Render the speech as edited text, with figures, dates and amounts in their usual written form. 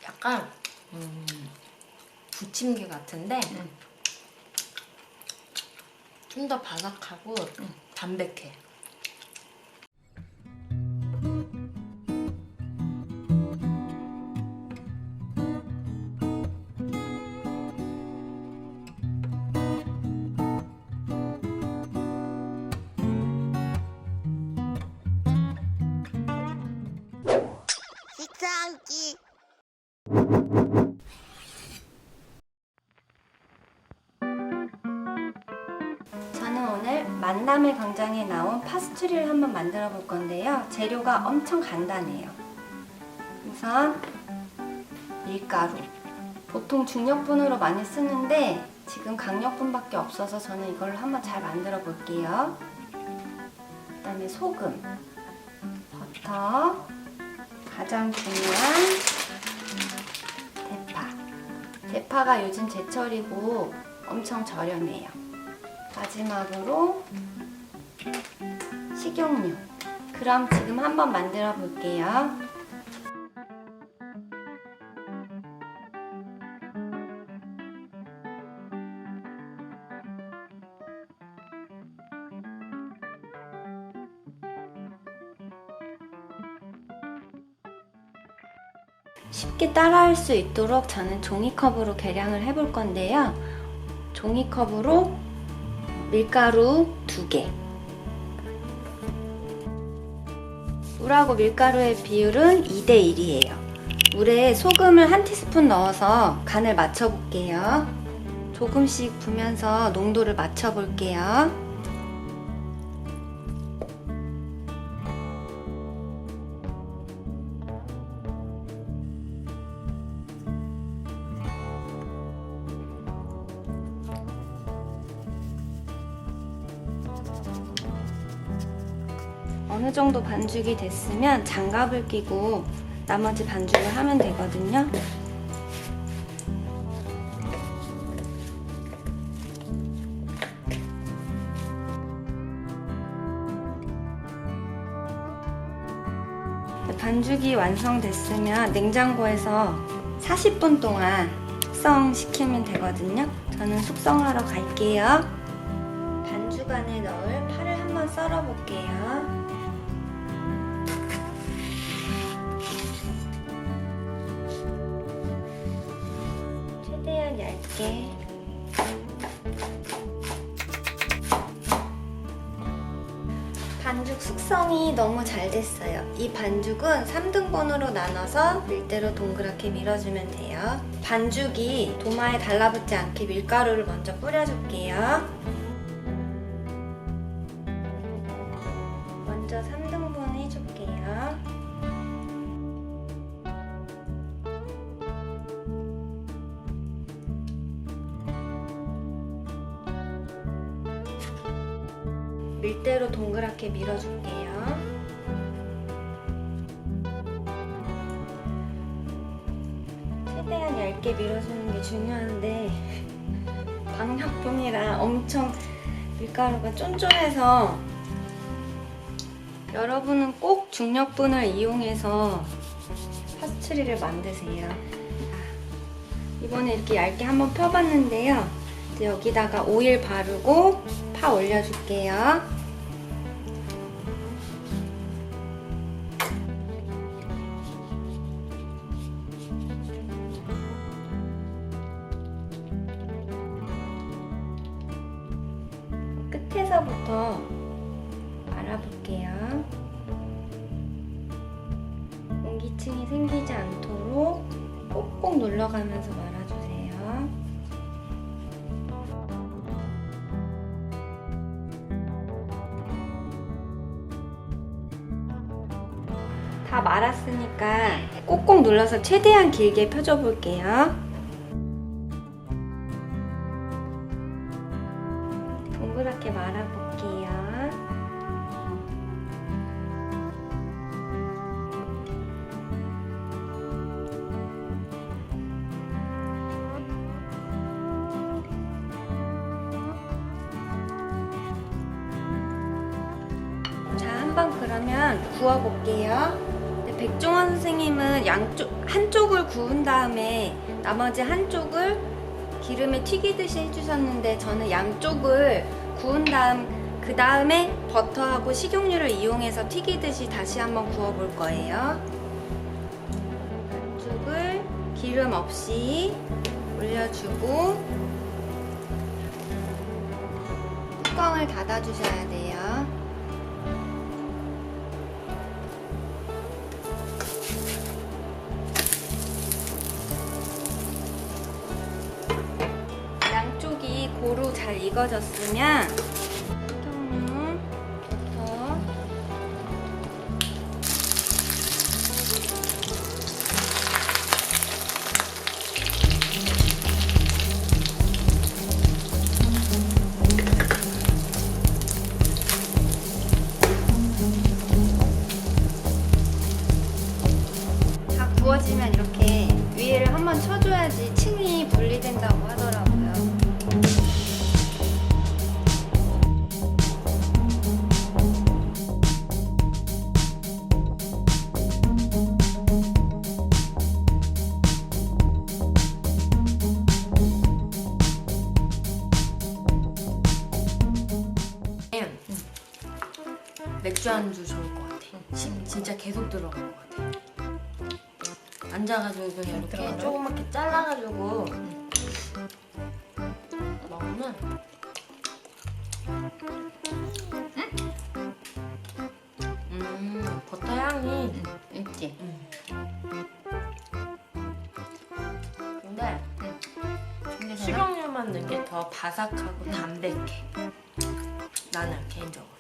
약간 부침개 같은데 좀 더 바삭하고 담백해. 식사하기. 저는 오늘 만남의 광장에 나온 파스츄리를 한번 만들어 볼 건데요. 재료가 엄청 간단해요. 우선 밀가루. 보통 중력분으로 많이 쓰는데 지금 강력분밖에 없어서 저는 이걸로 한번 잘 만들어 볼게요. 그 다음에 소금, 버터, 가장 중요한 대파. 대파가 요즘 제철이고 엄청 저렴해요. 마지막으로 식용유. 그럼 지금 한번 만들어 볼게요. 쉽게 따라할 수 있도록 저는 종이컵으로 계량을 해볼 건데요. 종이컵으로 밀가루 2개. 물하고 밀가루의 비율은 2대1이에요. 물에 소금을 1티스푼 넣어서 간을 맞춰볼게요. 조금씩 부면서 농도를 맞춰볼게요. 어느 정도 반죽이 됐으면 장갑을 끼고 나머지 반죽을 하면 되거든요. 반죽이 완성됐으면 냉장고에서 40분 동안 숙성시키면 되거든요. 저는 숙성하러 갈게요. 반죽 안에 넣을 파를 한번 썰어 볼게요. 최대한 얇게. 반죽 숙성이 너무 잘 됐어요. 이 반죽은 3등분으로 나눠서 밀대로 동그랗게 밀어주면 돼요. 반죽이 도마에 달라붙지 않게 밀가루를 먼저 뿌려줄게요. 먼저 3등분 해줄게요. 밀대로 동그랗게 밀어줄게요. 최대한 얇게 밀어주는 게 중요한데 강력분이라 엄청 밀가루가 쫀쫀해서 여러분은 꼭 중력분을 이용해서 파스츄리를 만드세요. 이번에 이렇게 얇게 한번 펴봤는데요. 이제 여기다가 오일 바르고 파 올려줄게요. 끝에서부터 말아볼게요. 옹기층이 생기지 않도록 꼭꼭 눌러가면서 말아주세요. 다 말았으니까 꼭꼭 눌러서 최대한 길게 펴줘 볼게요. 동그랗게 말아볼게요. 자, 한번 그러면 구워볼게요. 백종원 선생님은 한쪽을 구운 다음에 나머지 한쪽을 기름에 튀기듯이 해주셨는데 저는 양쪽을 구운 그 다음에 버터하고 식용유를 이용해서 튀기듯이 다시 한번 구워볼 거예요. 한쪽을 기름 없이 올려주고 뚜껑을 닫아주셔야 돼요. 양쪽이 고루 잘 익어졌으면 식용유, 버터, 다 구워지면 이렇게 위에를 한번 쳐줘야지 층이 분리된다고 하더라고요. 맥주 안주 좋을 것 같아. 진짜 계속 들어갈 것 같아. 앉아가지고 그냥 이렇게 들어가요? 조그맣게 잘라가지고 먹으면 버터 향이 있지? 근데 식용유만 넣은 게 더 바삭하고 담백해. 나는 개인적으로.